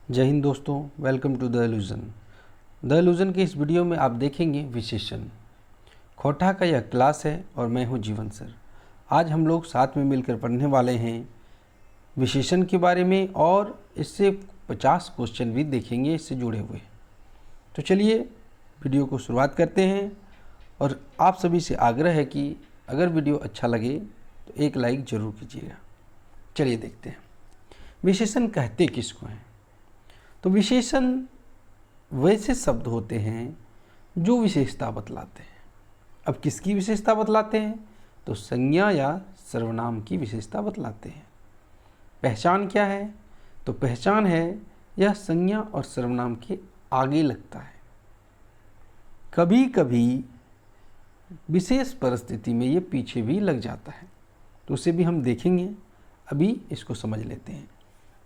जय हिंद दोस्तों, welcome to the illusion. The illusion के इस वीडियो में आप देखेंगे विशेषण। खोटा का यह क्लास है और मैं हूं जीवन सर। आज हम लोग साथ में मिलकर पढ़ने वाले हैं विशेषण के बारे में और इससे 50 क्वेश्चन भी देखेंगे इससे जुड़े हुए। तो चलिए वीडियो को शुरुआत करते हैं और आप सभी से आग्रह है कि अगर वीडियो अच्छा लगे तो एक लाइक ज़रूर कीजिएगा। चलिए देखते हैं विशेषण कहते किसको हैं। तो विशेषण वैसे शब्द होते हैं जो विशेषता बतलाते हैं। अब किसकी विशेषता बतलाते हैं? तो संज्ञा या सर्वनाम की विशेषता बतलाते हैं। पहचान क्या है? तो पहचान है यह संज्ञा और सर्वनाम के आगे लगता है। कभी कभी विशेष परिस्थिति में ये पीछे भी लग जाता है, तो उसे भी हम देखेंगे। अभी इसको समझ लेते हैं।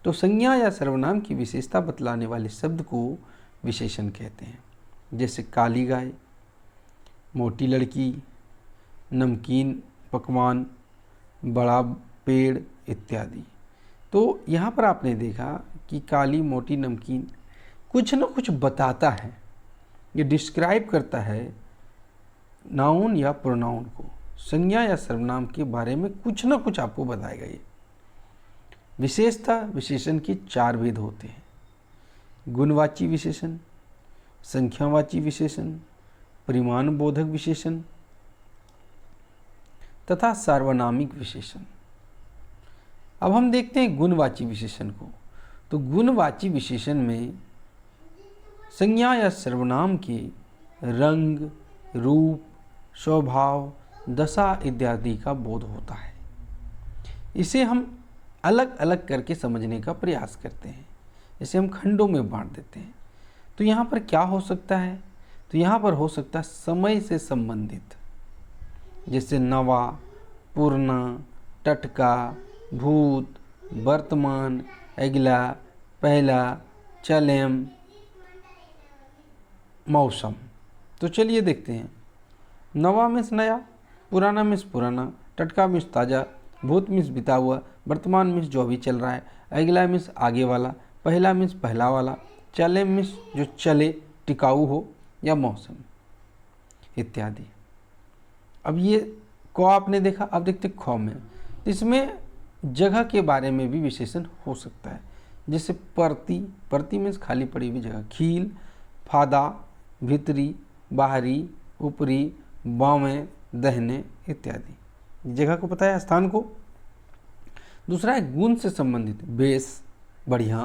तो संज्ञा या सर्वनाम की विशेषता बतलाने वाले शब्द को विशेषण कहते हैं। जैसे काली गाय, मोटी लड़की, नमकीन पकवान, बड़ा पेड़ इत्यादि। तो यहाँ पर आपने देखा कि काली, मोटी, नमकीन कुछ न कुछ बताता है। ये डिस्क्राइब करता है नाउन या प्रोनाउन को। संज्ञा या सर्वनाम के बारे में कुछ न कुछ आपको बताएगा। ये विशेषता विशेषण के 4 भेद होते हैं: गुणवाची विशेषण, संख्यावाची विशेषण, परिमाण बोधक विशेषण तथा सार्वनामिक विशेषण। अब हम देखते हैं गुणवाची विशेषण को। तो गुणवाची विशेषण में संज्ञा या सर्वनाम के रंग, रूप, स्वभाव, दशा इत्यादि का बोध होता है। इसे हम अलग अलग करके समझने का प्रयास करते हैं। इसे हम खंडों में बांट देते हैं। तो यहाँ पर क्या हो सकता है? तो यहाँ पर हो सकता है समय से संबंधित, जैसे नवा, पुराना, टटका, भूत, वर्तमान, अगला, पहला, चलेम, मौसम। तो चलिए देखते हैं। नवा मीन्स नया, पुराना मीन्स पुराना, टटका मीन्स ताज़ा, भूत मीन्स बिता हुआ, वर्तमान मीन्स जो अभी चल रहा है, अगला मीन्स आगे वाला, पहला मीन्स पहला वाला, चले मीन्स जो चले, टिकाऊ हो, या मौसम इत्यादि। अब ये क आपने देखा, अब देखते ख में। इसमें जगह के बारे में भी विशेषण हो सकता है। जैसे परती, परती मीन्स खाली पड़ी हुई जगह, खील, फादा, भीतरी, बाहरी, ऊपरी, बावें, दहने इत्यादि। जगह को पता है, स्थान को। दूसरा है गुण से संबंधित, बेस बढ़िया,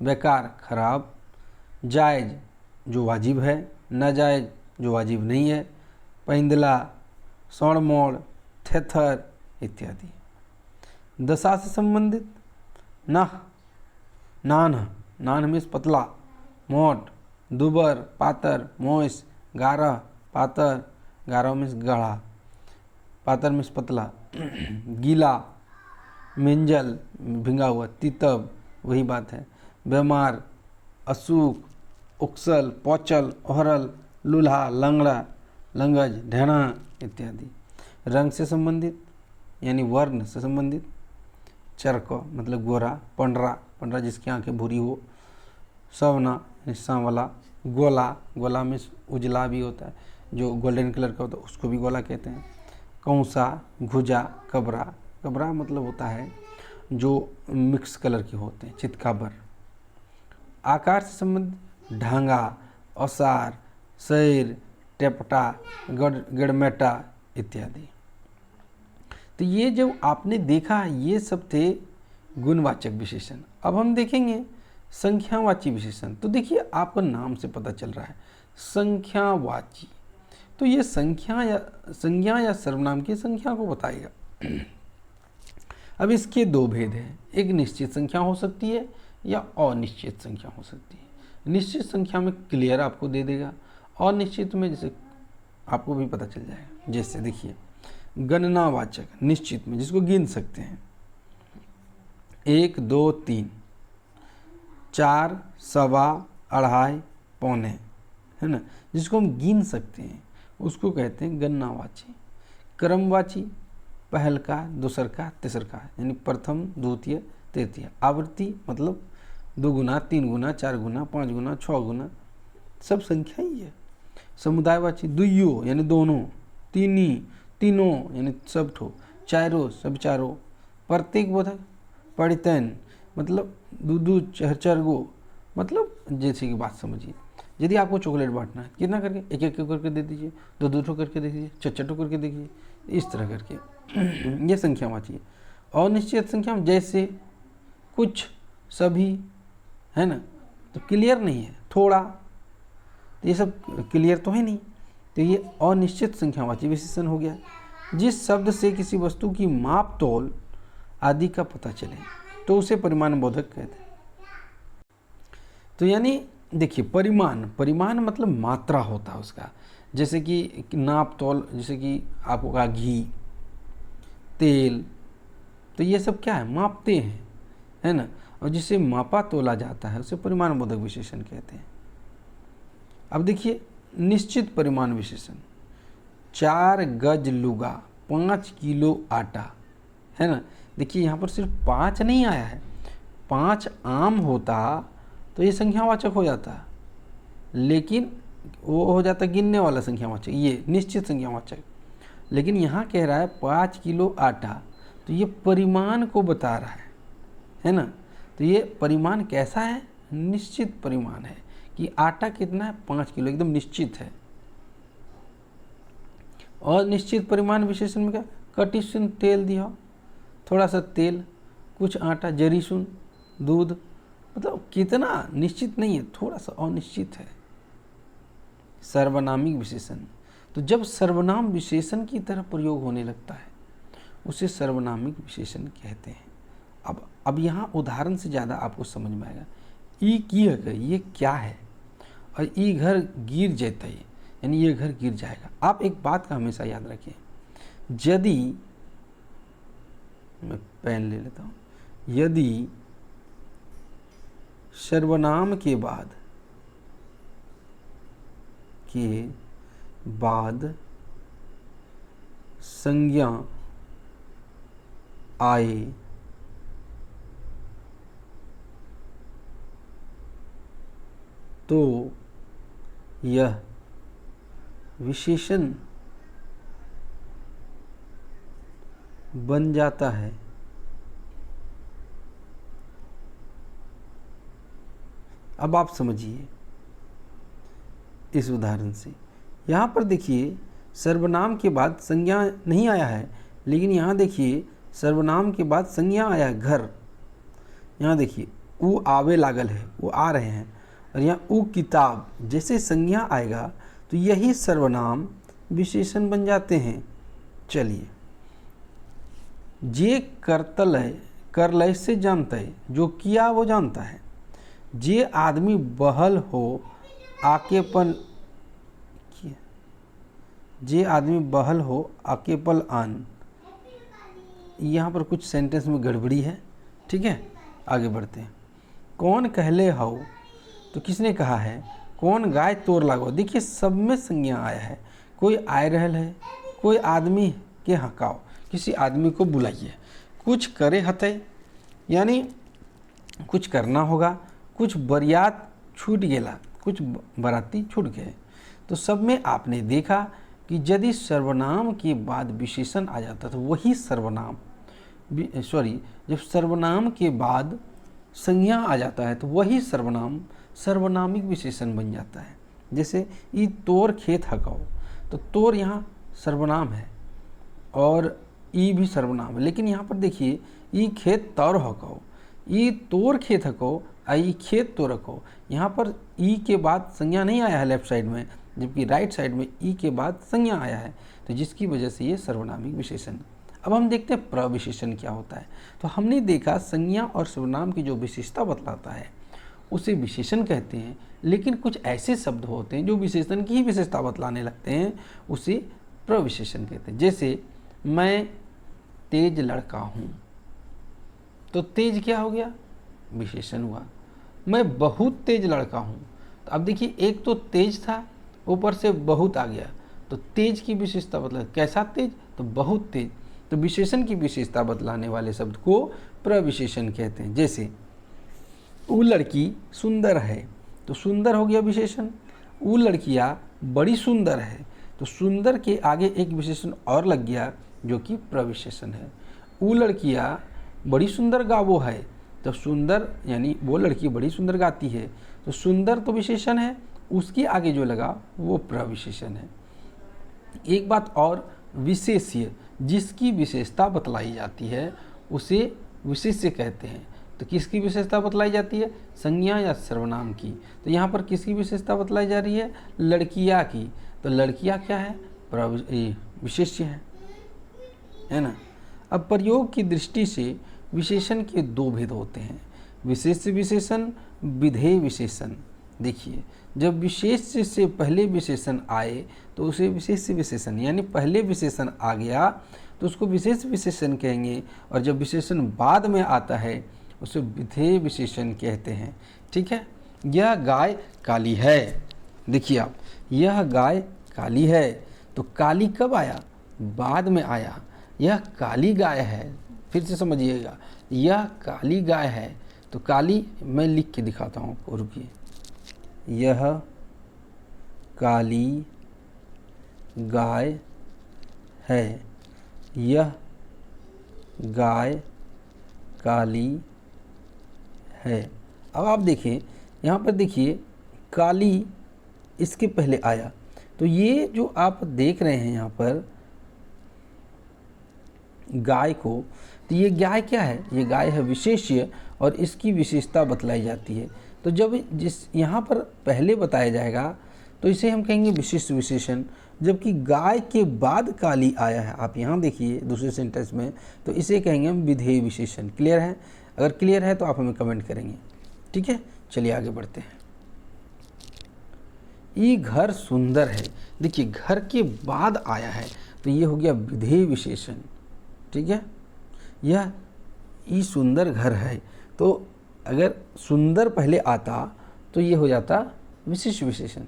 बेकार खराब, जायज जो वाजिब है, नाजायज जो वाजिब नहीं है, पैंदला, सौड़मोड़, थेथर इत्यादि। दशा से संबंधित नाह, नान, नान मीन्स पतला, मोट, दुबर, पातर, मोइस, गाढ़ा, पातर, गाढ़ा मीन्स गाढ़ा, पातर मीन्स पतला, गीला, मिंजल भिंगा हुआ, तितब वही बात है, बीमार, असूख, उक्सल, पौचल, ओहरल, लूल्हा, लंगड़ा, लंगज, ढेना इत्यादि। रंग से संबंधित यानी वर्ण से संबंधित, चरक मतलब गोरा, पंडरा, पंडरा जिसकी आंखें भूरी हो, सवना यानी सांवला, गोला, गोला में उजला भी होता है, जो गोल्डन कलर का होता है उसको भी गोला कहते हैं। कौसा, घुजा, कबरा, कबरा मतलब होता है जो मिक्स कलर के होते हैं, चितकाबर। आकार से संबंधित ढांगा, औसार, शैर, टेपटा, गड़मेटा इत्यादि। तो ये जो आपने देखा ये सब थे गुणवाचक विशेषण। अब हम देखेंगे संख्यावाची विशेषण। तो देखिए आपका नाम से पता चल रहा है संख्यावाची। तो ये संज्ञा या सर्वनाम की संख्या को बताएगा। अब इसके 2 भेद हैं। एक निश्चित संख्या हो सकती है या अनिश्चित संख्या हो सकती है। निश्चित संख्या में क्लियर आपको दे देगा, अनिश्चित में जैसे आपको भी पता चल जाएगा। जैसे देखिए गणनावाचक, निश्चित में जिसको गिन सकते हैं, 1, 2, 3, 4, सवा, अढ़ाई, पौने, है ना, जिसको हम गिन सकते हैं उसको कहते हैं गणनावाची। क्रमवाची, पहल का, दूसर का, तेसर का, यानी प्रथम, द्वितीय, तृतीय। आवृत्ति मतलब 2 गुना, 3 गुना, 4 गुना, 5 गुना, 6 गुना, सब संख्या ही है। समुदायवाची दुइयो यानी दोनों, तीनी तीनों यानी सब ठो, चारों सब चारों, प्रत्येक बोधक, परितैन मतलब दू दू चार चार गो, मतलब जैसे कि बात समझिए, यदि आपको चॉकलेट बांटना है कितना करके, एक एक करके दे दीजिए, दो दो ठो करके दे दीजिए, चार चार ठो करके देखिए, इस तरह करके ये संख्यावाची है। और निश्चित संख्या जैसे, कुछ, सभी, है ना, तो क्लियर नहीं है, थोड़ा, तो ये सब क्लियर तो है नहीं, तो ये अनिश्चित संख्यावाची विशेषण हो गया। जिस शब्द से किसी वस्तु की माप तोल आदि का पता चले तो उसे परिमाण बोधक कहते हैं। तो यानी देखिए, परिमाण मतलब मात्रा होता है उसका, जैसे कि नाप तोल, जैसे कि आपको कहा घी, तेल, तो ये सब क्या है, मापते हैं, है ना, और जिसे मापा तोला जाता है उसे परिमाण बोधक विशेषण कहते हैं। अब देखिए निश्चित परिमाण विशेषण, 4 गज लुगा, 5 किलो आटा, है ना। देखिए यहाँ पर सिर्फ 5 नहीं आया है, 5 आम होता तो ये संख्यावाचक हो जाता, लेकिन वो हो जाता गिनने वाला संख्यावाचक, ये निश्चित संख्यावाचक। लेकिन यहाँ कह रहा है 5 किलो आटा, तो ये परिमाण को बता रहा है ना। तो ये परिमाण कैसा है, निश्चित परिमाण है कि आटा कितना है, 5 किलो, एकदम निश्चित है। और निश्चित परिमाण विशेषण में क्या, कटिसुन तेल दिया, थोड़ा सा तेल, कुछ आटा, जरीसुन दूध, मतलब कितना निश्चित नहीं है, थोड़ा सा अनिश्चित है। सर्वनामिक विशेषण, तो जब सर्वनाम विशेषण की तरह प्रयोग होने लगता है उसे सर्वनामिक विशेषण कहते हैं। अब यहाँ उदाहरण से ज़्यादा आपको समझ में आएगा। ई की है, ये क्या है, और ई घर गिर जाता है, यानी ये घर गिर जाएगा। आप एक बात का हमेशा याद रखें, यदि मैं पेन ले लेता हूँ, यदि सर्वनाम के बाद संज्ञा आए तो यह विशेषण बन जाता है। अब आप समझिए इस उदाहरण से, यहाँ पर देखिए सर्वनाम के बाद संज्ञा नहीं आया है, लेकिन यहाँ देखिए सर्वनाम के बाद संज्ञा आया है, घर। यहाँ देखिए ऊ आवे लागल है, वो आ रहे हैं, और यहाँ ऊ किताब, जैसे संज्ञा आएगा तो यही सर्वनाम विशेषण बन जाते हैं। चलिए, जे करतल है, करलय से जानता है, जो किया वो जानता है। जे आदमी बहल हो आकेपन, जे आदमी बहल हो आकेपल आन, यहाँ पर कुछ सेंटेंस में गड़बड़ी है, ठीक है, आगे बढ़ते हैं। कौन कहले हो, तो किसने कहा है, कौन गाय तोड़ लागो, देखिए सब में संज्ञा आया है, कोई आए रहल है, कोई आदमी के हकाओ, किसी आदमी को बुलाइए, कुछ करे हते, यानी कुछ करना होगा, कुछ बरियात छूट गेला, कुछ बराती छूट गए। तो सब में आपने देखा कि यदि सर्वनाम के बाद विशेषण आ जाता तो वही सर्वनाम, जब सर्वनाम के बाद संज्ञा आ जाता है तो वही सर्वनाम सर्वनामिक विशेषण बन जाता है। जैसे ई तोर खेत हकाओ, तो तोर यहाँ सर्वनाम है और ई भी सर्वनाम है, लेकिन यहाँ पर देखिए ई खेत तौर हकाओ, ई तोर खेत हको, आई खेत तो रखो, यहाँ पर ई के बाद संज्ञा नहीं आया है लेफ्ट साइड में, जबकि राइट साइड में ई के बाद संज्ञा आया है, तो जिसकी वजह से ये सर्वनामिक विशेषण। अब हम देखते हैं प्रविशेषण क्या होता है। तो हमने देखा संज्ञा और सर्वनाम की जो विशेषता बतलाता है उसे विशेषण कहते हैं, लेकिन कुछ ऐसे शब्द होते हैं जो विशेषण की ही विशेषता बतलाने लगते हैं, उसे प्रविशेषण कहते हैं। जैसे मैं तेज लड़का हूँ, तो तेज क्या हो गया, विशेषण हुआ। मैं बहुत तेज लड़का हूँ, तो अब देखिए एक तो तेज था, ऊपर से बहुत आ गया, तो तेज की विशेषता बतला, कैसा तेज, तो बहुत तेज। तो विशेषण की विशेषता बतलाने वाले शब्द को प्रविशेषण कहते हैं। जैसे वो लड़की सुंदर है, तो सुंदर हो गया विशेषण। वो लड़कियाँ बड़ी सुंदर है, तो सुंदर के आगे एक विशेषण और लग गया जो कि प्रविशेषण है। वो लड़कियाँ बड़ी सुंदर गावो है, तो सुंदर यानी वो लड़की बड़ी सुंदर गाती है, तो सुंदर तो विशेषण है, उसके आगे जो लगा वो प्रविशेषण है। एक बात और, विशेष्य जिसकी विशेषता बतलाई जाती है उसे विशेष्य कहते हैं। तो किसकी विशेषता बतलाई जाती है? संज्ञा या सर्वनाम की। तो यहाँ पर किसकी विशेषता बतलाई जा रही है? लड़कियाँ की। तो लड़कियाँ क्या है? विशेष्य है ना। अब प्रयोग की दृष्टि से विशेषण के दो भेद होते हैं, विशेष्य विशेषण, विधेय विशेषण। देखिए, जब विशेष्य से पहले विशेषण आए तो उसे विशेष्य विशेषण यानी पहले विशेषण आ गया तो उसको विशेष विशेषण कहेंगे, और जब विशेषण बाद में आता है उसे विधेय विशेषण कहते हैं। ठीक है। यह गाय काली है। देखिए आप, यह गाय काली है, तो काली कब आया? बाद में आया। यह काली गाय है, फिर से समझिएगा, यह काली गाय है। तो काली मैं लिख के दिखाता हूँ आपको, रुकिए। यह काली गाय है, यह गाय काली है। अब आप देखिए, यहाँ पर देखिए काली इसके पहले आया, तो ये जो आप देख रहे हैं यहाँ पर गाय को, तो ये गाय क्या है? ये गाय है विशेष्य, और इसकी विशेषता बतलाई जाती है। तो जब जिस यहाँ पर पहले बताया जाएगा तो इसे हम कहेंगे विशिष्ट विशेषण, जबकि गाय के बाद काली आया है, आप यहाँ देखिए दूसरे सेंटेंस में, तो इसे कहेंगे हम विधेय विशेषण। क्लियर है? अगर क्लियर है तो आप हमें कमेंट करेंगे। ठीक है, चलिए आगे बढ़ते हैं। ये घर सुंदर है, देखिए घर के बाद आया है तो ये हो गया विधेय विशेषण। ठीक है, यह ये सुंदर घर है, तो अगर सुंदर पहले आता तो ये हो जाता विशिष्ट विशेषण।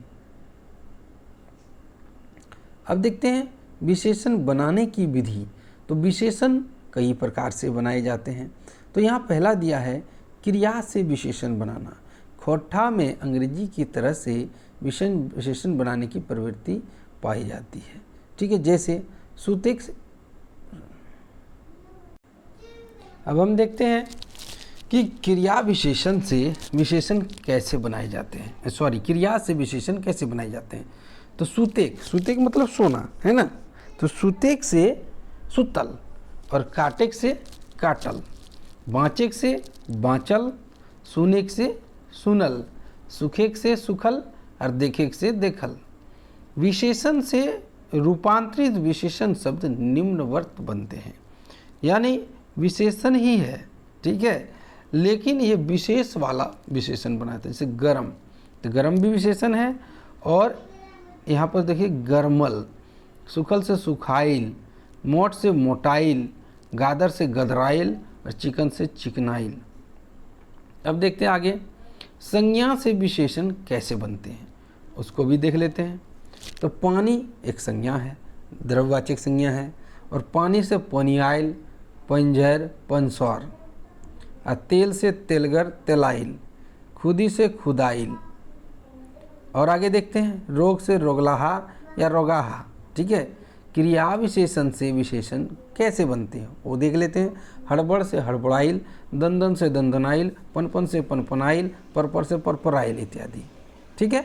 अब देखते हैं विशेषण बनाने की विधि। तो विशेषण कई प्रकार से बनाए जाते हैं। तो यहाँ पहला दिया है क्रिया से विशेषण बनाना। खोट्ठा में अंग्रेजी की तरह से विशेषण बनाने की प्रवृत्ति पाई जाती है। ठीक है, जैसे सुतेक्ष। अब हम देखते हैं कि क्रिया विशेषण से विशेषण कैसे बनाए जाते हैं, क्रिया से विशेषण कैसे बनाए जाते हैं। तो सुतेक, सुतेक मतलब सोना, है ना। तो सुतेक से सुतल, और काटेक से काटल, बाँचेक से बाँचल, सुनेक से सुनल, सुखेक से सुखल, और देखेक से देखल। विशेषण से रूपांतरित विशेषण शब्द निम्नवर्त बनते हैं, यानी विशेषण ही है, ठीक है, लेकिन ये विशेष वाला विशेषण बनाते हैं। जैसे गरम, तो गरम भी विशेषण है, और यहाँ पर देखिए गरमल, सुखल से सुखाइल, मोट से मोटाइल, गादर से गदराइल, और चिकन से चिकनाइल। अब देखते हैं आगे संज्ञा से विशेषण कैसे बनते हैं, उसको भी देख लेते हैं। तो पानी एक संज्ञा है, द्रव्यवाचक संज्ञा है, और पानी से पनियाइल, पंजर, पंसौर, और तेल से तेलगर, तेलाइल, खुदी से खुदाइल। और आगे देखते हैं रोग से रोगलाहा या रोगाहा। ठीक है, क्रिया विशेषण से विशेषण कैसे बनते हैं वो देख लेते हैं। हड़बड़ से हड़बड़ाइल, दंदन से दंदनाइल, पनपन से पनपनाइल, परपर से परपराइल इत्यादि। ठीक है,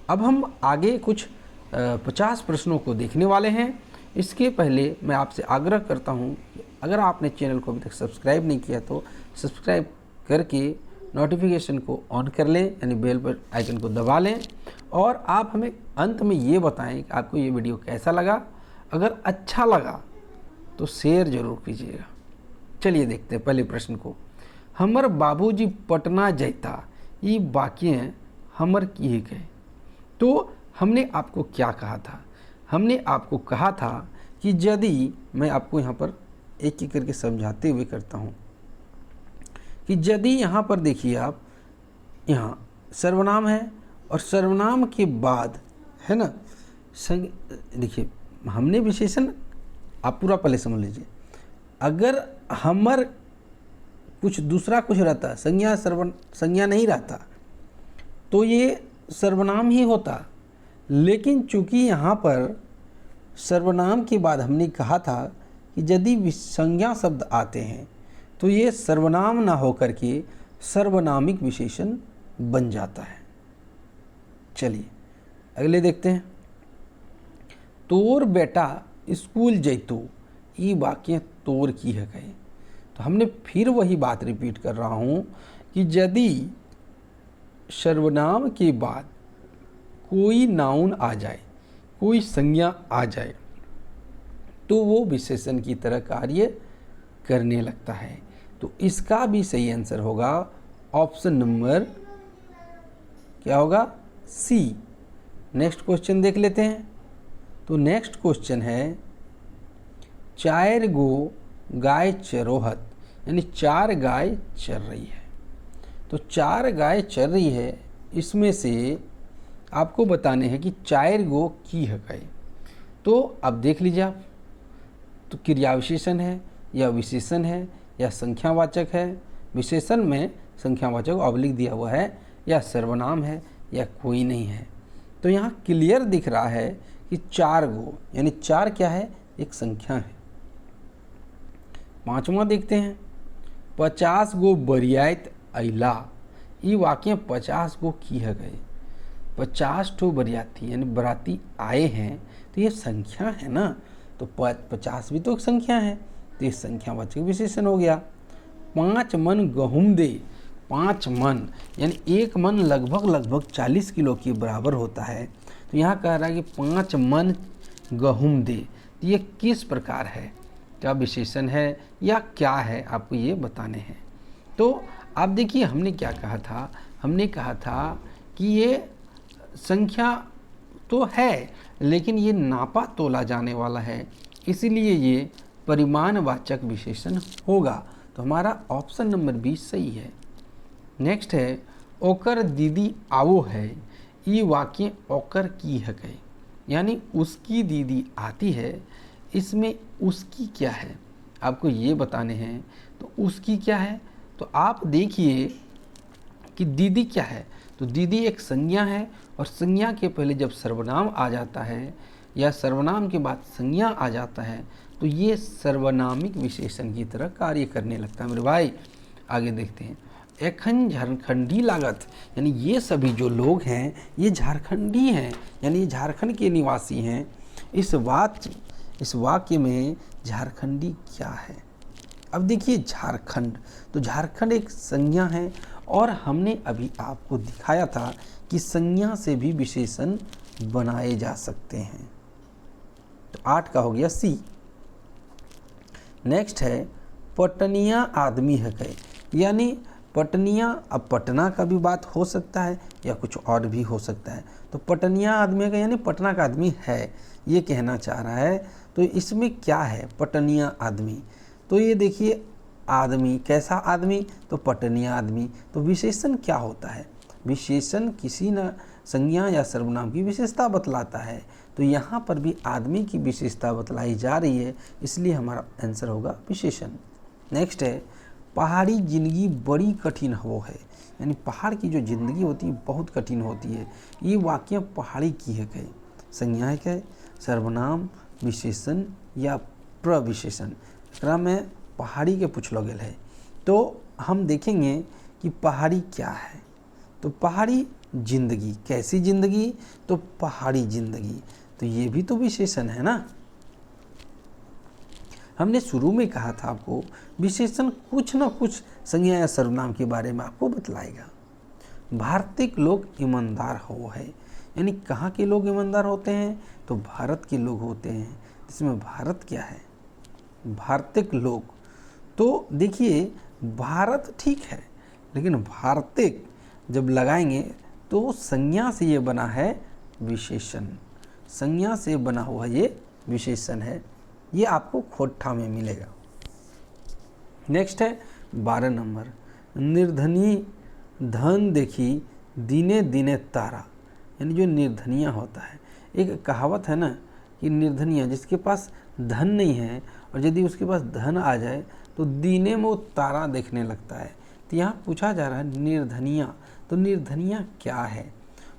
अब हम आगे कुछ 50 प्रश्नों को देखने वाले हैं। इसके पहले मैं आपसे आग्रह करता हूं कि अगर आपने चैनल को अभी तक सब्सक्राइब नहीं किया तो सब्सक्राइब करके नोटिफिकेशन को ऑन कर लें, यानी बेल पर आइकन को दबा लें, और आप हमें अंत में ये बताएं कि आपको ये वीडियो कैसा लगा। अगर अच्छा लगा तो शेयर जरूर कीजिएगा। चलिए देखते हैं पहले प्रश्न को। हमर बाबूजी पटना जैता, ये वाक्य हमर की गए। तो हमने आपको क्या कहा था? हमने आपको कहा था कि यदि, मैं आपको यहाँ पर एक एक करके समझाते हुए करता हूँ, कि यदि यहाँ पर देखिए आप, यहाँ सर्वनाम है और सर्वनाम के बाद है ना देखिए हमने विशेषण, आप पूरा पहले समझ लीजिए। अगर हमर कुछ दूसरा कुछ रहता, संज्ञा नहीं रहता, तो ये सर्वनाम ही होता। लेकिन चूंकि यहाँ पर सर्वनाम के बाद हमने कहा था कि यदि संज्ञा शब्द आते हैं तो ये सर्वनाम ना होकर के सर्वनामिक विशेषण बन जाता है। चलिए अगले देखते हैं। तोर बेटा स्कूल जैतो, ये वाक्य तोर की है कहे। तो हमने फिर वही बात रिपीट कर रहा हूँ कि यदि सर्वनाम के बाद कोई नाउन आ जाए, कोई संज्ञा आ जाए, तो वो विशेषण की तरह कार्य करने लगता है। तो इसका भी सही आंसर होगा ऑप्शन नंबर क्या होगा, सी। नेक्स्ट क्वेश्चन देख लेते हैं। तो नेक्स्ट क्वेश्चन है, 4 गो गाय चरोहत, यानी 4 गाय चर रही है। तो 4 गाय चर रही है, इसमें से आपको बताने हैं कि 4 गो की है गाय। तो अब देख लीजिए आप, तो क्रिया विशेषण है या विशेषण है या संख्यावाचक है। विशेषण में संख्यावाचक ऑब्लिक दिया हुआ है, या सर्वनाम है, या कोई नहीं है। तो यहाँ क्लियर दिख रहा है कि 4 गो, यानी 4 क्या है, एक संख्या है। 5वां देखते हैं, 50 गो बरियात अइला, ये वाक्य 50 गो की है गए। 50 ठो बरियाती यानी बराती आए हैं, तो ये संख्या है ना, तो 50 भी तो एक संख्या है, तो ये संख्यावाचक विशेषण हो गया। 5 मन गहूम दे, 5 मन यानी एक मन लगभग 40 किलो के बराबर होता है। तो यहाँ कह रहा है कि 5 मन गहूम दे, तो ये किस प्रकार है, क्या विशेषण है या क्या है, आपको ये बताने हैं। तो आप देखिए हमने क्या कहा था, हमने कहा था कि ये संख्या तो है, लेकिन ये नापा तोला जाने वाला है, इसीलिए ये परिमाणवाचक विशेषण होगा। तो हमारा ऑप्शन नंबर 20 सही है। नेक्स्ट है, ओकर दीदी आवो है, ये वाक्य ओकर की है गए, यानी उसकी दीदी आती है। इसमें उसकी क्या है आपको ये बताने हैं। तो उसकी क्या है, तो आप देखिए कि दीदी क्या है। तो दीदी एक संज्ञा है, और संज्ञा के पहले जब सर्वनाम आ जाता है या सर्वनाम के बाद संज्ञा आ जाता है, तो ये सर्वनामिक विशेषण की तरह कार्य करने लगता है मेरे भाई। आगे देखते हैं, एखन झारखंडी लागत, यानी ये सभी जो लोग हैं ये झारखंडी हैं, यानी झारखंड के निवासी हैं। इस वाक्य में झारखंडी क्या है। अब देखिए झारखंड, तो झारखंड एक संज्ञा है, और हमने अभी आपको दिखाया था कि संज्ञा से भी विशेषण बनाए जा सकते हैं। तो 8 का हो गया सी। नेक्स्ट है, पटनिया आदमी है कहे, यानी पटनिया, अब पटना का भी बात हो सकता है या कुछ और भी हो सकता है। तो पटनिया आदमी का यानी पटना का आदमी है, ये कहना चाह रहा है। तो इसमें क्या है, पटनिया आदमी, तो ये देखिए आदमी, कैसा आदमी, तो पटनिया आदमी। तो विशेषण क्या होता है, विशेषण किसी न संज्ञा या सर्वनाम की विशेषता बतलाता है। तो यहाँ पर भी आदमी की विशेषता बतलाई जा रही है, इसलिए हमारा आंसर होगा विशेषण। नेक्स्ट है, पहाड़ी जिंदगी बड़ी कठिन हो है, यानी पहाड़ की जो ज़िंदगी होती है बहुत कठिन होती है। ये वाक्य पहाड़ी की है कहे, संज्ञा है कहे, सर्वनाम, विशेषण या प्रविशेषण, एकरा में पहाड़ी के पूछलो गेल है। तो हम देखेंगे कि पहाड़ी क्या है। तो पहाड़ी जिंदगी, कैसी जिंदगी, तो पहाड़ी जिंदगी, तो ये भी तो विशेषण है ना। हमने शुरू में कहा था आपको, विशेषण कुछ ना कुछ संज्ञा या सर्वनाम के बारे में आपको बतलाएगा। भारतीय लोग ईमानदार हो है, यानी कहाँ के लोग ईमानदार होते हैं, तो भारत के लोग होते हैं। इसमें भारत क्या है, भारतीय लोग। तो देखिए भारत ठीक है, लेकिन भारतीय जब लगाएंगे तो संज्ञा से ये बना है विशेषण, संज्ञा से बना हुआ ये विशेषण है, ये आपको खोट्ठा में मिलेगा। नेक्स्ट है 12 नंबर, निर्धनी धन देखी दिने दिने तारा, यानी जो निर्धनिया होता है, एक कहावत है ना कि निर्धनिया, जिसके पास धन नहीं है और यदि उसके पास धन आ जाए तो दीने में वो तारा देखने लगता है। तो यहाँ पूछा जा रहा है निर्धनिया, तो निर्धनिया क्या है?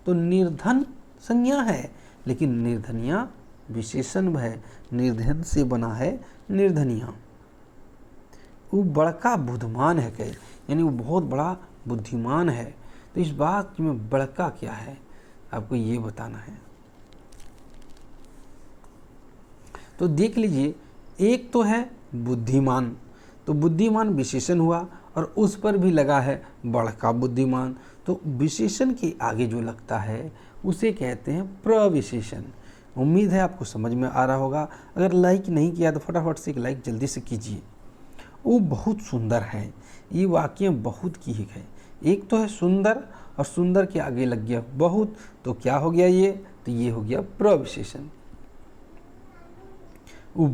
तो निर्धन संज्ञा है, लेकिन निर्धनिया विशेषण है, निर्धन से बना है निर्धनिया। वो बड़का बुद्धिमान है कहे, यानी वो बहुत बड़ा बुद्धिमान है। तो इस बात में बड़का क्या है आपको ये बताना है। तो देख लीजिए, एक तो है बुद्धिमान, तो बुद्धिमान विशेषण हुआ और उस पर भी लगा है बड़का बुद्धिमान। तो विशेषण के आगे जो लगता है उसे कहते हैं प्रविशेषण। उम्मीद है आपको समझ में आ रहा होगा। अगर लाइक नहीं किया तो फटाफट से एक लाइक जल्दी से कीजिए। वो बहुत सुंदर है, ये वाक्य बहुत की है। एक तो है सुंदर और सुंदर के आगे लग गया बहुत, तो क्या हो गया ये? तो ये हो गया प्रविशेषण। वो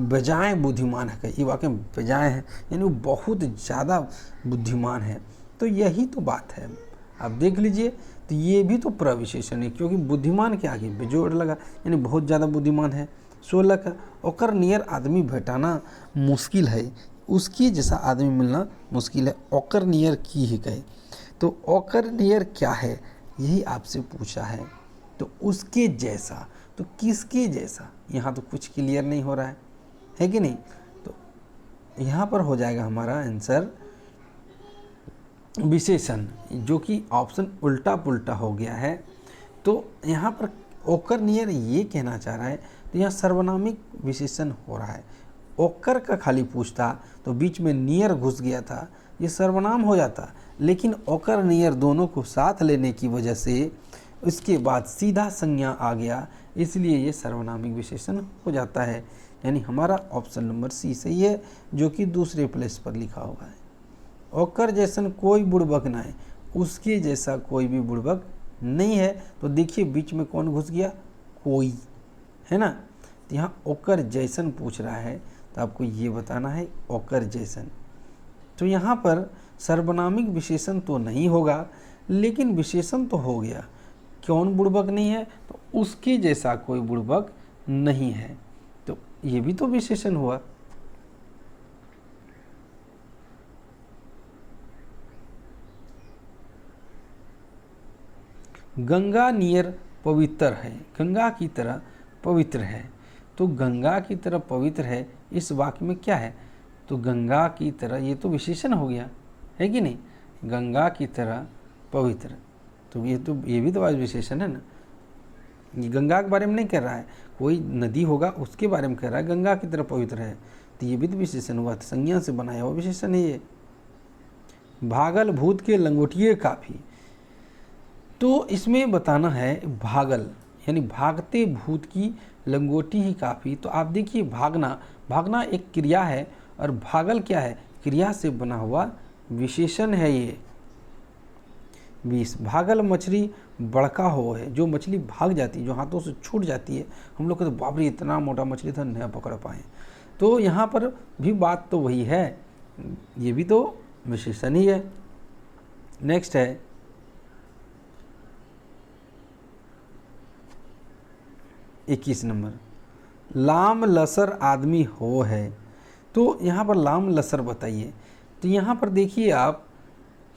बजाय बुद्धिमान है, ये वाक्य बजाय है, यानी वो बहुत ज़्यादा बुद्धिमान है। तो यही तो बात है, आप देख लीजिए। तो ये भी तो प्रविशेषण है, क्योंकि बुद्धिमान के आगे बेजोड़ लगा, यानी बहुत ज़्यादा बुद्धिमान है। 16 का ओकर नियर आदमी भेटाना मुश्किल है, उसकी जैसा आदमी मिलना मुश्किल है। ओकर नियर की ही कहे, तो ओकर नियर क्या है यही आपसे पूछा है। तो उसके जैसा, तो किसके जैसा, यहाँ तो कुछ क्लियर नहीं हो रहा है कि नहीं? तो यहाँ पर हो जाएगा हमारा आंसर विशेषण, जो कि ऑप्शन उल्टा पुल्टा हो गया है। तो यहाँ पर ओकर नियर ये कहना चाह रहा है, तो यहाँ सर्वनामिक विशेषण हो रहा है। ओकर का खाली पूछता तो बीच में नियर घुस गया था, ये सर्वनाम हो जाता, लेकिन ओकर नियर दोनों को साथ लेने की वजह से उसके बाद सीधा संज्ञा आ गया, इसलिए ये सर्वनामिक विशेषण हो जाता है। यानी हमारा ऑप्शन नंबर सी सही है, जो कि दूसरे प्लेस पर लिखा हुआ है। ओकर जैसन कोई बुड़बक ना है, उसके जैसा कोई भी बुड़बक नहीं है। तो देखिए बीच में कौन घुस गया? कोई, है ना? तो यहाँ ओकर जैसन पूछ रहा है, तो आपको ये बताना है ओकर जैसन। तो यहाँ पर सर्वनामिक विशेषण तो नहीं होगा, लेकिन विशेषण तो हो गया। कौन बुड़बक नहीं है? तो उसके जैसा कोई बुड़बक नहीं है, तो ये भी तो विशेषण हुआ। गंगा नियर पवित्र है, गंगा की तरह पवित्र है। तो गंगा की तरह पवित्र है, इस वाक्य में क्या है? तो गंगा की तरह, ये तो विशेषण हो गया, है कि नहीं? गंगा की तरह पवित्र, तो ये भी तो विशेषण है ना। ये गंगा के बारे में नहीं कह रहा है, कोई नदी होगा उसके बारे में कह रहा है, गंगा की तरह पवित्र है, तो ये भी तो विशेषण हुआ, तो संज्ञा से बनाया हुआ विशेषण है ये। भागल भूत के लंगोटिए काफी, तो इसमें बताना है भागल, यानी भागते भूत की लंगोटी ही काफ़ी। तो आप देखिए भागना, भागना एक क्रिया है और भागल क्या है? क्रिया से बना हुआ विशेषण है ये। 20 भागल मछली बड़का हो है, जो मछली भाग जाती है, जो हाथों से छूट जाती है, हम लोग को तो बाप रे इतना मोटा मछली था नहीं पकड़ पाए। तो यहाँ पर भी बात तो वही है, ये भी तो विशेषण ही है। नेक्स्ट है 21 नंबर, लाम लसर आदमी हो है। तो यहाँ पर लाम लसर बताइए। तो यहाँ पर देखिए आप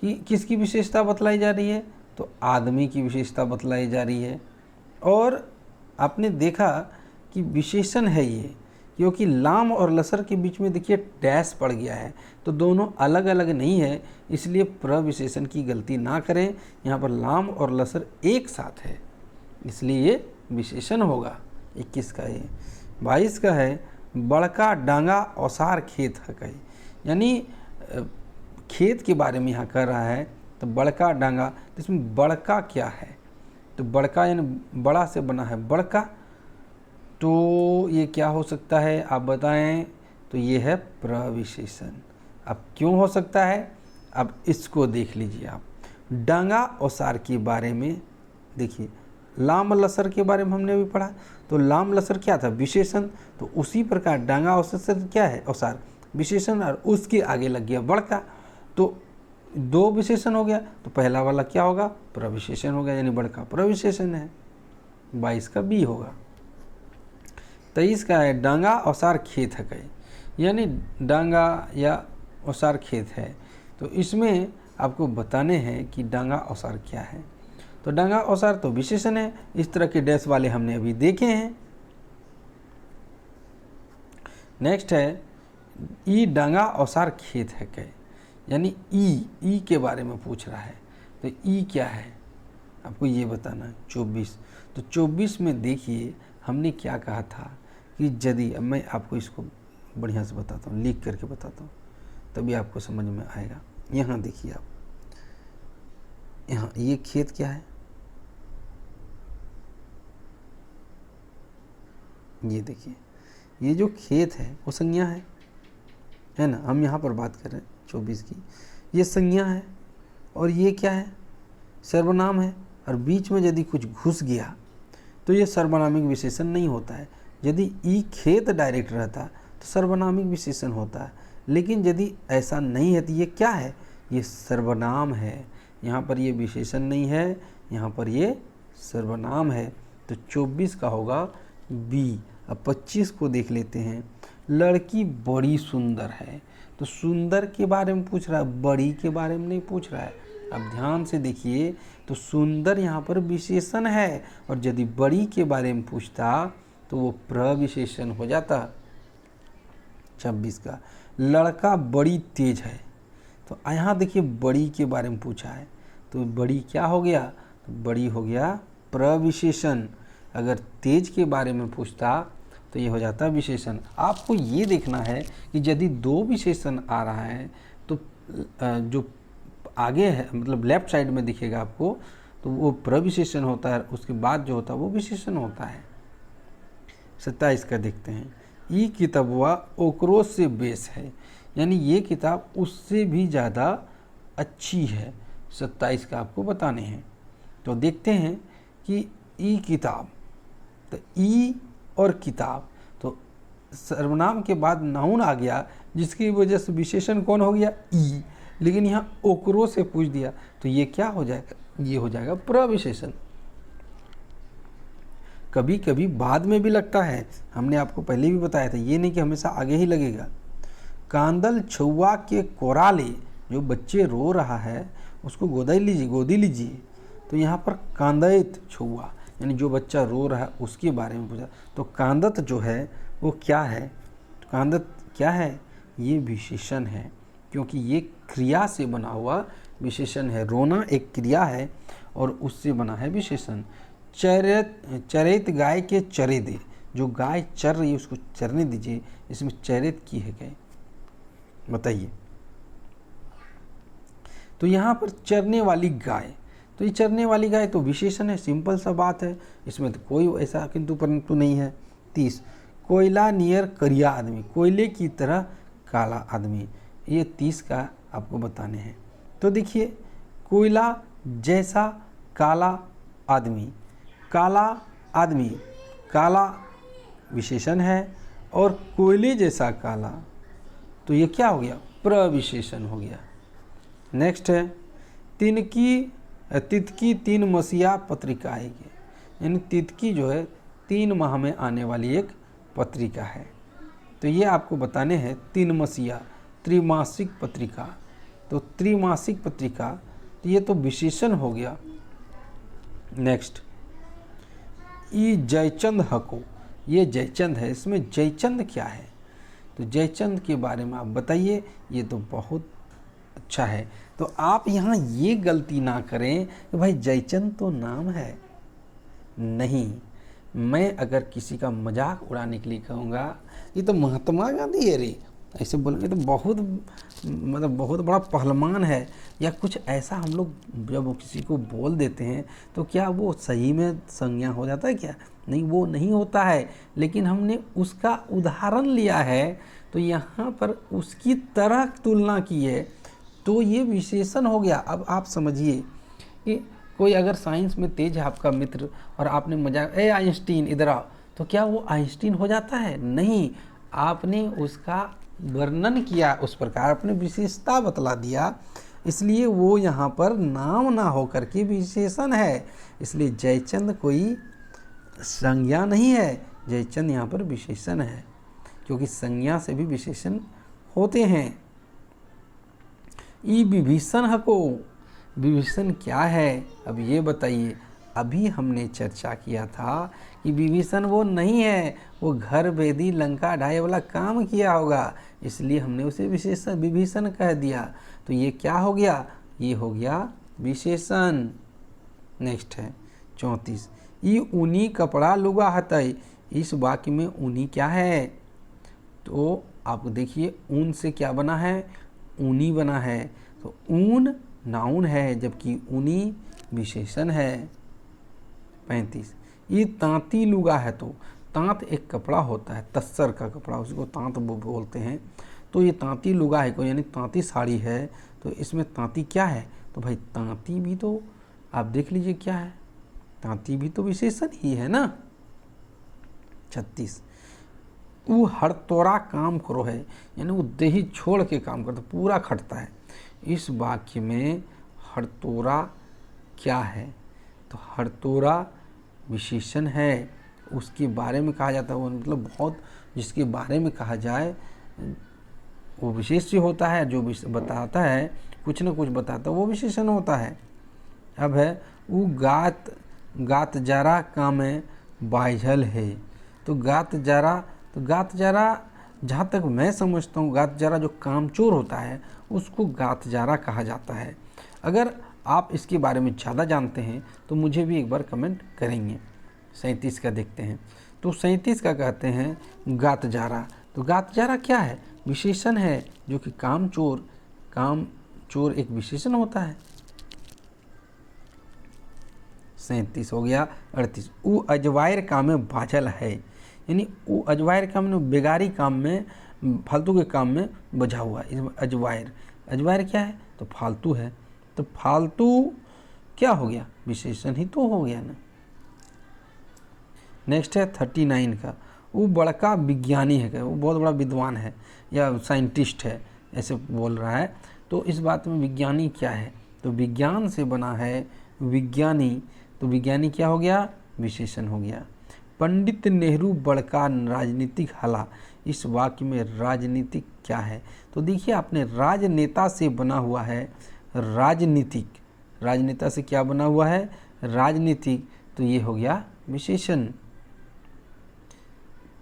कि किसकी विशेषता बतलाई जा रही है? तो आदमी की विशेषता बतलाई जा रही है। और आपने देखा कि विशेषण है ये, क्योंकि लाम और लसर के बीच में देखिए डैश पड़ गया है, तो दोनों अलग अलग नहीं है, इसलिए प्रविशेषण की गलती ना करें। यहाँ पर लाम और लसर एक साथ है, इसलिए ये विशेषण होगा। 21 का ये। 22 का है बड़का डांगा औसार खेत है कही, यानी खेत के बारे में यहाँ कर रहा है। तो बड़का डांगा, तो इसमें बड़का क्या है? तो बड़का यानी बड़ा से बना है बड़का, तो ये क्या हो सकता है आप बताएं? तो ये है प्रविशेषण। अब क्यों हो सकता है, अब इसको देख लीजिए आप। डांगा औसार के बारे में देखिए, लाम लसर के बारे में हमने भी पढ़ा, तो लाम लसर क्या था? विशेषण। तो उसी प्रकार डांगा औसर क्या है? औसार, विशेषण, और उसके आगे लग गया बड़का, तो दो विशेषण हो गया। तो पहला वाला क्या होगा? प्रविशेषण हो गया, यानी बड़का प्रविशेषण है। 22 का बी होगा। 23 का है डांगा औसार खेत है कहे, यानी डांगा या ओसार खेत है। तो इसमें आपको बताने हैं कि डांगा ओसार क्या है। तो डांगा ओसार तो विशेषण है, इस तरह के डैश वाले हमने अभी देखे हैं। नेक्स्ट है ई डांगा ओसार खेत है क्या, यानी ई के बारे में पूछ रहा है। तो ई क्या है आपको ये बताना है। 24, तो 24 में देखिए हमने क्या कहा था कि यदि, अब मैं आपको इसको बढ़िया से बताता हूँ, लिख करके बताता हूँ तभी आपको समझ में आएगा। यहाँ देखिए आप, यहाँ ये खेत क्या है, ये देखिए ये जो खेत है वो संज्ञा है ना। हम यहाँ पर बात कर रहे हैं 24 की, ये संज्ञा है और ये क्या है, सर्वनाम है। और बीच में यदि कुछ घुस गया तो ये सर्वनामिक विशेषण नहीं होता है। यदि ई खेत डायरेक्ट रहता तो सर्वनामिक विशेषण होता है, लेकिन यदि ऐसा नहीं है तो ये क्या है, ये सर्वनाम है। यहाँ पर ये विशेषण नहीं है, यहाँ पर ये सर्वनाम है। तो 24 का होगा बी। अब 25 को देख लेते हैं। लड़की बड़ी सुंदर है, तो सुंदर के बारे में पूछ रहा है, बड़ी के बारे में नहीं पूछ रहा है। अब ध्यान से देखिए, तो सुंदर यहाँ पर विशेषण है, और यदि बड़ी के बारे में पूछता तो वो प्रविशेषण हो जाता। 26 का लड़का बड़ी तेज है, तो यहाँ देखिए बड़ी के बारे में पूछा है, तो बड़ी क्या हो गया, तो बड़ी हो गया प्रविशेषण। अगर तेज के बारे में पूछता तो ये हो जाता विशेषण। आपको ये देखना है कि यदि दो विशेषण आ रहा है तो जो आगे है, मतलब लेफ्ट साइड में दिखेगा आपको, तो वो प्रविशेषण होता है, उसके बाद जो होता है वो विशेषण होता है। 27 का देखते हैं। ई किताबवा ओकरो से बेस है, यानी ये किताब उससे भी ज़्यादा अच्छी है। 27 का आपको बताने हैं। तो देखते हैं कि ई किताब, तो ई और किताब, तो सर्वनाम के बाद नाउन आ गया, जिसकी वजह से विशेषण कौन हो गया, ई। लेकिन यहाँ ओकरो से पूछ दिया तो ये क्या हो जाएगा, ये हो जाएगा प्रविशेषण। कभी कभी बाद में भी लगता है, हमने आपको पहले भी बताया था, ये नहीं कि हमेशा आगे ही लगेगा। कांदल छुआ के कोराले, जो बच्चे रो रहा है उसको गोदी लीजिए। तो यहाँ पर कांदित छुआ, यानी जो बच्चा रो रहा है उसके बारे में पूछा। तो कांदत जो है वो क्या है, तो कांदत क्या है, ये विशेषण है, क्योंकि ये क्रिया से बना हुआ विशेषण है। रोना एक क्रिया है और उससे बना है विशेषण। चरित गाय के चरे दे, जो गाय चर रही है उसको चरने दीजिए, इसमें चरित की है गाय, बताइए। तो यहाँ पर चरने वाली गाय, तो ये चरने वाली गाय तो विशेषण है, सिंपल सा बात है, इसमें तो कोई ऐसा किंतु परंतु नहीं है। 30 कोयला नियर करिया आदमी, कोयले की तरह काला आदमी, ये 30 का आपको बताने हैं। तो देखिए कोयला जैसा काला आदमी, काला आदमी, काला विशेषण है, और कोयले जैसा काला, तो ये क्या हो गया, प्रविशेषण हो गया। नेक्स्ट है तितकी 3 मसीहा पत्रिका आएगी, यानी तितकी जो है 3 माह में आने वाली एक पत्रिका है। तो ये आपको बताने हैं 3 मसीहा, त्रिमासिक पत्रिका। तो त्रिमासिक पत्रिका, तो ये तो विशेषण हो गया। नेक्स्ट ई जयचंद हको, ये जयचंद है, इसमें जयचंद क्या है, तो जयचंद के बारे में आप बताइए। ये तो बहुत अच्छा है। तो आप यहाँ ये गलती ना करें कि भाई जयचंद तो नाम है, नहीं। मैं अगर किसी का मजाक उड़ाने के लिए कहूँगा ये तो महात्मा गांधी है रे, ऐसे बोलेंगे तो बहुत बहुत बड़ा पहलवान है, या कुछ ऐसा हम लोग जब वो किसी को बोल देते हैं तो क्या वो सही में संज्ञा हो जाता है क्या, नहीं, वो नहीं होता है। लेकिन हमने उसका उदाहरण लिया है, तो यहाँ पर उसकी तरह तुलना की है, तो ये विशेषण हो गया। अब आप समझिए कि कोई अगर साइंस में तेज है आपका मित्र, और आपने मजाक, ए आइंस्टीन इधर आओ, तो क्या वो आइंस्टीन हो जाता है, नहीं। आपने उसका वर्णन किया, उस प्रकार अपने विशेषता बतला दिया, इसलिए वो यहाँ पर नाम ना हो करके विशेषण है। इसलिए जयचंद कोई संज्ञा नहीं है, जयचंद यहाँ पर विशेषण है। क्योंकि संज्ञा से भी विशेषण होते हैं। ई विभीषण हको, विभीषण क्या है, अब ये बताइए। अभी हमने चर्चा किया था कि विभीषण वो नहीं है, वो घर भेदी लंका ढाई वाला काम किया होगा, इसलिए हमने उसे विशेषण विभीषण कह दिया। तो ये क्या हो गया, ये हो गया विशेषण। नेक्स्ट है 34, ई ऊनी कपड़ा लुगा हतई, इस वाक्य में ऊनी क्या है, तो आप देखिए ऊन से क्या बना है, ऊनी बना है, तो ऊन नाउन है जबकि ऊनी विशेषण है। 35, ये तांती लुगा है, तो तांत एक कपड़ा होता है, तस्सर का कपड़ा, उसको तांत बोलते हैं। तो ये तांती लुगा है को यानी तांती साड़ी है, तो इसमें तांती क्या है, तो भाई तांती भी तो आप देख लीजिए क्या है, तांती भी तो विशेषण ही है ना। 36, वो हड़तोरा काम करो है, यानी वो देही छोड़ के काम करता, पूरा खटता है। इस वाक्य में हड़तोरा क्या है, तो हड़तोरा विशेषण है, उसके बारे में कहा जाता है, वो मतलब बहुत जिसके बारे में कहा जाए वो विशेष होता है, जो बताता है कुछ न कुछ बताता है वो विशेषण होता है। अब है वो गात जारा कामे बाझल है, तो गात जारा जहाँ तक मैं समझता हूँ गात जारा जो कामचोर होता है उसको गात जारा कहा जाता है। अगर आप इसके बारे में ज़्यादा जानते हैं तो मुझे भी एक बार कमेंट करेंगे। 37 का देखते हैं, तो 37 का कहते हैं गात जारा, तो गात जारा क्या है, विशेषण है, जो कि कामचोर एक विशेषण होता है। 37 हो गया। 38, ऊ अजवायर काम में बाझल है, यानी वो अजवायर काम में बेगारी काम में फालतू के काम में बझा हुआ है। इसमें अजवायर क्या है, तो फालतू है, तो फालतू क्या हो गया, विशेषण ही तो हो गया ना। नेक्स्ट है 39 का, वो बड़का विज्ञानी है, वो बहुत बड़ा विद्वान है या साइंटिस्ट है, ऐसे बोल रहा है। तो इस बात में विज्ञानी क्या है, तो विज्ञान से बना है विज्ञानी, तो विज्ञानी क्या हो गया, विशेषण हो गया। पंडित नेहरू बड़का राजनीतिक हला, इस वाक्य में राजनीतिक क्या है, तो देखिए आपने राजनेता से बना हुआ है राजनीतिक, राजनेता से क्या बना हुआ है, राजनीतिक, तो ये हो गया विशेषण।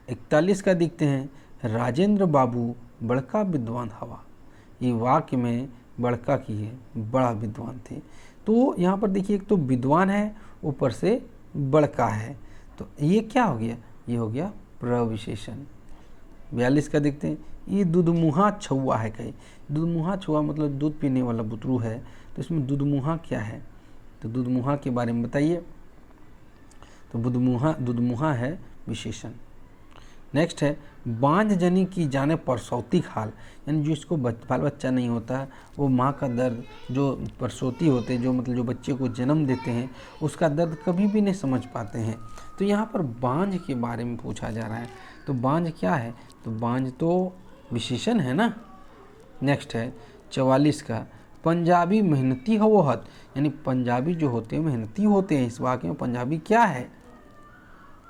41 का देखते हैं, राजेंद्र बाबू बड़का विद्वान हवा, ये वाक्य में बड़का की है, बड़ा विद्वान थे। तो यहाँ पर देखिए एक तो विद्वान है ऊपर से बड़का है, तो ये क्या हो गया, ये हो गया प्रविशेषण। 42 का देखते हैं, ये दूधमुहा छुआ है, कहीं दूधमुहा छुआ मतलब दूध पीने वाला बुतरू है, तो इसमें दूधमुहा क्या है, तो दूधमुहा के बारे में बताइए, तो दूधमुहा है विशेषण। नेक्स्ट है बांझ जनी की जाने प्रसौती खाल, यानी जो इसको बाल बच्चा नहीं होता है, वो माँ का दर्द, जो प्रसौती होते हैं, जो मतलब जो बच्चे को जन्म देते हैं, उसका दर्द कभी भी नहीं समझ पाते हैं। तो यहाँ पर बांझ के बारे में पूछा जा रहा है, तो बांझ क्या है, तो बांझ तो विशेषण है ना। नेक्स्ट है 44 का, पंजाबी मेहनती हवोहत, यानी पंजाबी जो होते हैं मेहनती होते हैं। इस वाक्य में पंजाबी क्या है,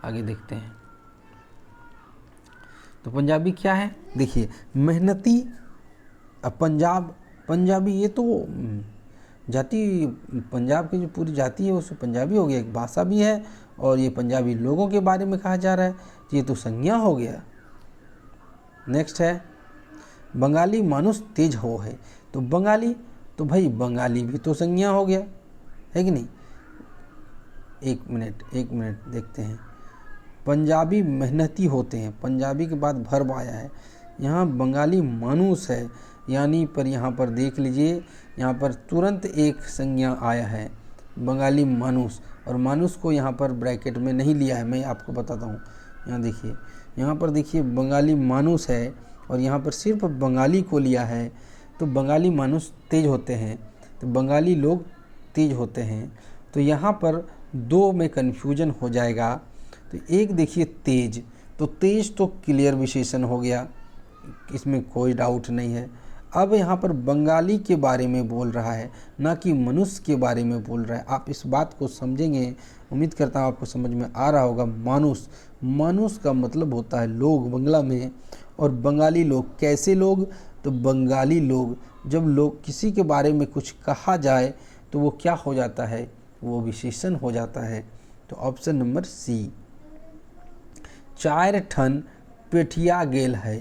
आगे देखते हैं। तो पंजाबी क्या है, देखिए मेहनती, अब पंजाबी ये तो जाति, पंजाब की जो पूरी जाति है उसमें पंजाबी हो गया, एक भाषा भी है, और ये पंजाबी लोगों के बारे में कहा जा रहा है, तो ये तो संज्ञा हो गया। नेक्स्ट है बंगाली मानुष तेज हो है, तो बंगाली, तो भाई बंगाली भी तो संज्ञा हो गया है कि नहीं। एक मिनट देखते हैं, पंजाबी मेहनती होते हैं, पंजाबी के बाद वर्ब आया है, यहाँ बंगाली मानुष है, यानी पर यहाँ पर देख लीजिए, यहाँ पर तुरंत एक संज्ञा आया है बंगाली मानुष, और मानुष को यहाँ पर ब्रैकेट में नहीं लिया है, मैं आपको बताता हूँ। यहाँ देखिए, यहाँ पर देखिए बंगाली मानुष है और यहाँ पर सिर्फ बंगाली को लिया है, तो बंगाली मानुष तेज होते हैं, तो बंगाली लोग तेज होते हैं, तो यहाँ पर दो में कन्फ्यूजन हो जाएगा। तो एक देखिए तेज, तो तेज तो क्लियर विशेषण हो गया, इसमें कोई डाउट नहीं है। अब यहाँ पर बंगाली के बारे में बोल रहा है, ना कि मनुष्य के बारे में बोल रहा है। आप इस बात को समझेंगे, उम्मीद करता हूँ आपको समझ में आ रहा होगा। मानुष का मतलब होता है लोग बंगला में, और बंगाली लोग कैसे लोग, तो बंगाली लोग जब लोग किसी के बारे में कुछ कहा जाए तो वो क्या हो जाता है, वो विशेषण हो जाता है। तो ऑप्शन नंबर सी। चार ठन पेठिया गेल है,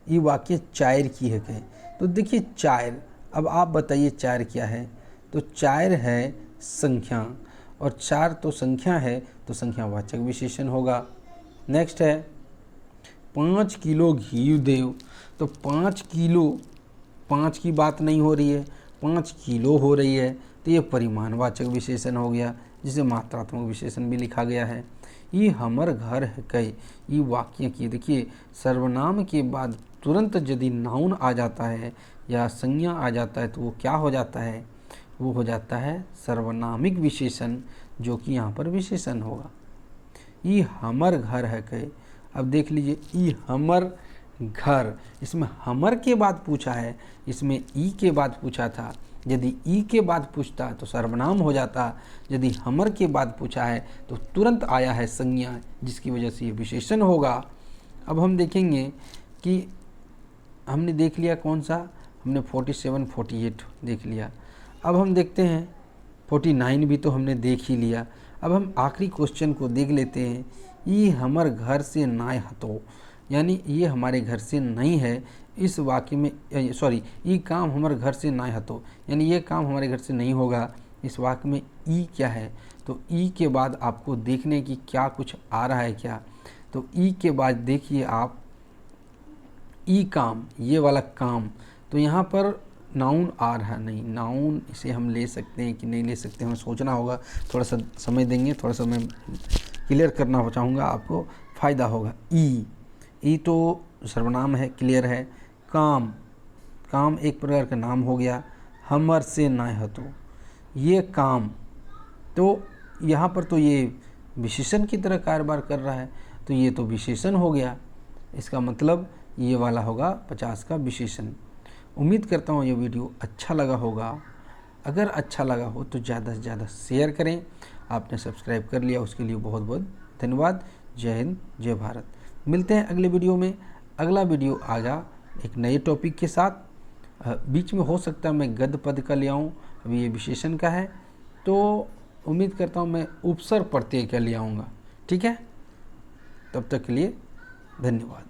ये वाक्य चार की है कहे। तो देखिए चार, अब आप बताइए चार क्या है। तो चार है संख्या, और चार तो संख्या है तो संख्यावाचक विशेषण होगा। नेक्स्ट है 5 किलो घी देव। तो 5 किलो, 5 की बात नहीं हो रही है, 5 किलो हो रही है, तो ये परिमाणवाचक विशेषण हो गया, जिसे मात्रात्मक विशेषण भी लिखा गया है। ये हमर घर है कई, ये वाक्य की देखिए सर्वनाम के बाद तुरंत यदि नाउन आ जाता है या संज्ञा आ जाता है तो वो क्या हो जाता है, वो हो जाता है सर्वनामिक विशेषण, जो कि यहाँ पर विशेषण होगा। ये हमर घर है कहे। अब देख लीजिए ई हमर घर, इसमें हमर के बाद पूछा है, इसमें ई के बाद पूछा था। यदि ई के बाद पूछता तो सर्वनाम हो जाता, यदि हमर के बाद पूछा है तो तुरंत आया है संज्ञा, जिसकी वजह से ये विशेषण होगा। अब हम देखेंगे कि हमने देख लिया कौन सा, हमने 47 48 देख लिया। अब हम देखते हैं 49 भी तो हमने देख ही लिया। अब हम आखिरी क्वेश्चन को देख लेते हैं। ये हमर घर से नाय हतो, यानी ये हमारे घर से नहीं है। इस वाक्य में सॉरी, ये काम हमारे घर से नाय हतो, यानी ये काम हमारे घर से नहीं होगा। इस वाक्य में ई क्या है, तो ई के बाद आपको देखने की क्या कुछ आ रहा है क्या। तो ई के बाद देखिए आप, ई काम, ये वाला काम, तो यहाँ पर नाउन आ रहा नहीं। नाउन इसे हम ले सकते हैं कि नहीं ले सकते, हमें सोचना होगा, थोड़ा सा समय देंगे, थोड़ा सा मैं क्लियर करना चाहूँगा, आपको फ़ायदा होगा। ई तो सर्वनाम है, क्लियर है। काम, काम एक प्रकार का नाम हो गया। हमर से नाय हतो, ये काम, तो यहाँ पर तो ये विशेषण की तरह कारोबार कर रहा है, तो ये तो विशेषण हो गया। इसका मतलब ये वाला होगा 50 का विशेषण। उम्मीद करता हूँ ये वीडियो अच्छा लगा होगा। अगर अच्छा लगा हो तो ज़्यादा से ज़्यादा शेयर करें। आपने सब्सक्राइब कर लिया उसके लिए बहुत बहुत धन्यवाद। जय हिंद, जय भारत। मिलते हैं अगले वीडियो में। अगला वीडियो आगा एक नए टॉपिक के साथ। बीच में हो सकता है मैं गद्य पद का ले आऊँ, अभी ये विशेषण का है, तो उम्मीद करता हूँ मैं उपसर्ग प्रत्यय का ले आऊँगा। ठीक है, तब तक के लिए धन्यवाद।